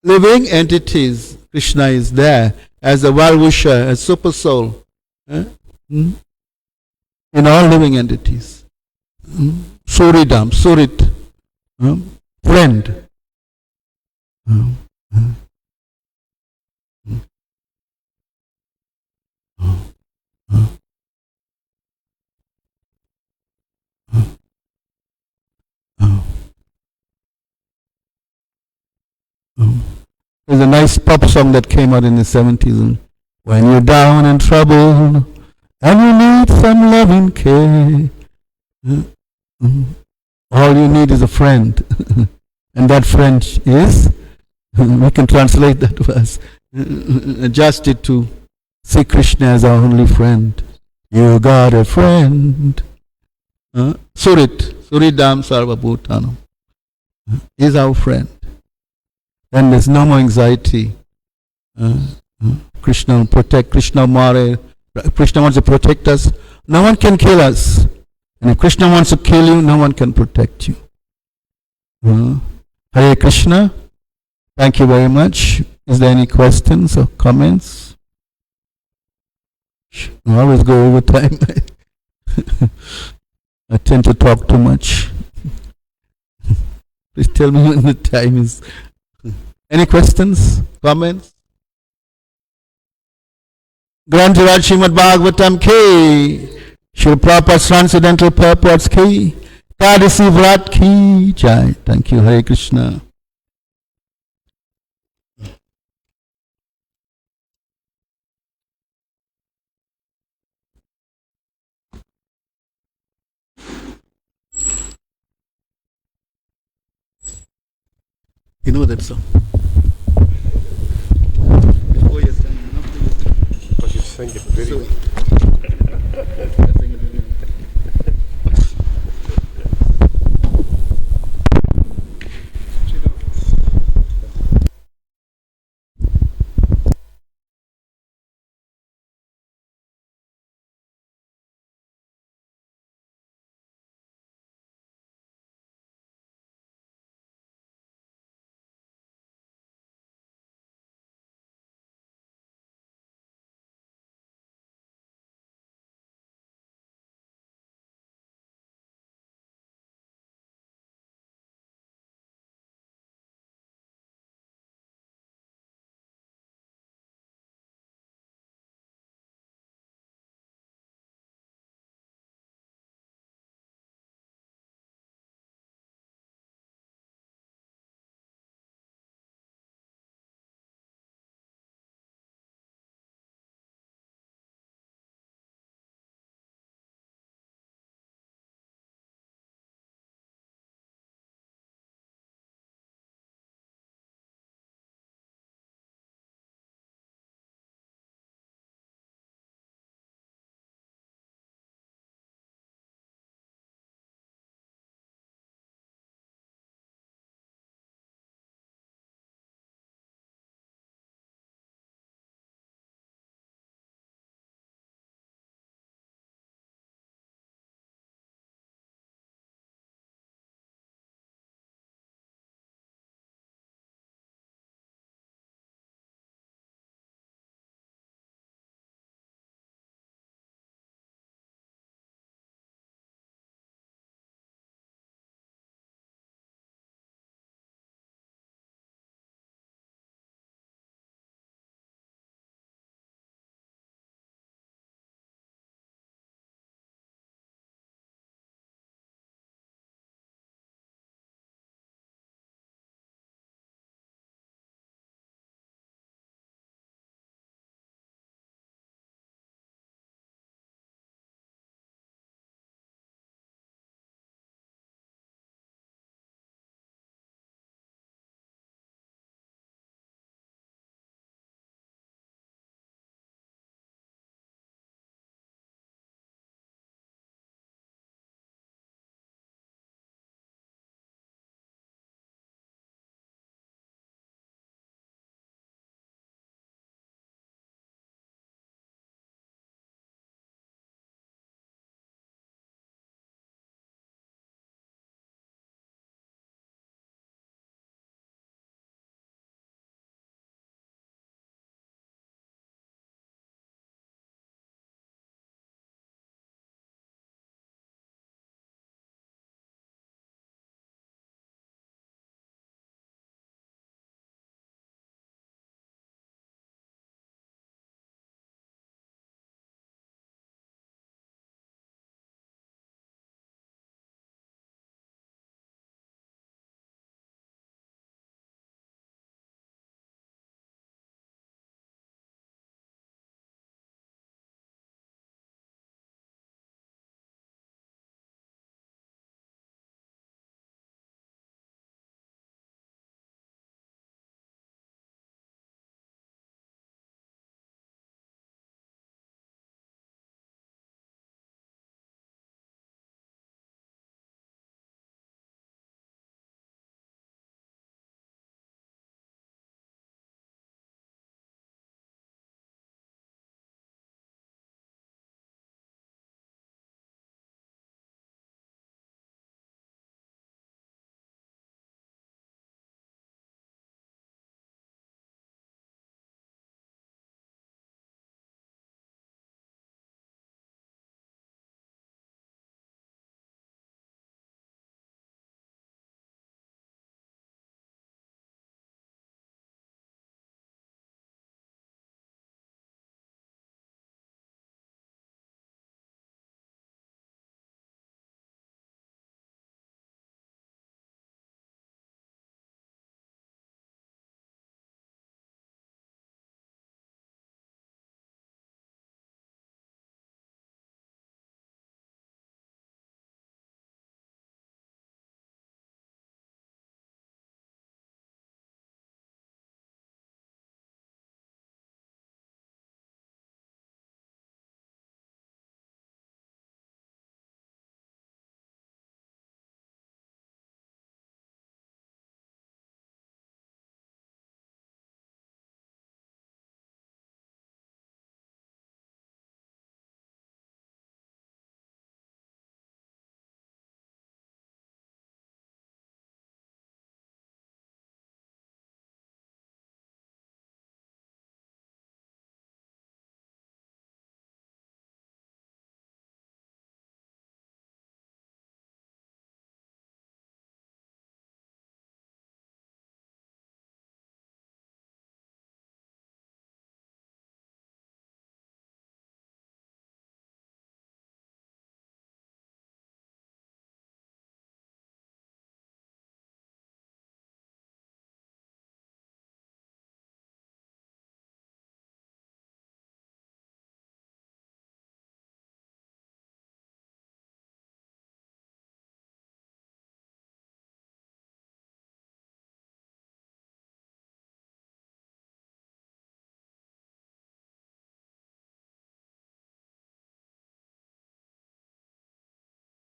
Speaker 1: living entities, Krishna is there as a well-wisher, as super soul. In all living entities. Suridam, Surit, friend. There's a nice pop song that came out in the 70s. And when you're down and troubled and you need some loving care, all you need is a friend. And that friend is, we can translate that verse, adjust it to see Krishna as our only friend. You got a friend. Suridam Sarvabhutanam is our friend. Then there's no more anxiety. Krishna will protect, Krishna Mare. Krishna wants to protect us. No one can kill us. And if Krishna wants to kill you, no one can protect you. Hare Krishna. Thank you very much. Is there any questions or comments? I always go over time. I tend to talk too much. Please tell me when the time is. Any questions? Comments? Grantaraj Srimad Bhagavatam ki, Srila Prabhupada's Transcendental Purports ki, Kadasi Vrat ki Jai. Thank you. Hare Krishna. You know that song? Before your time,
Speaker 2: Because you sing it very well.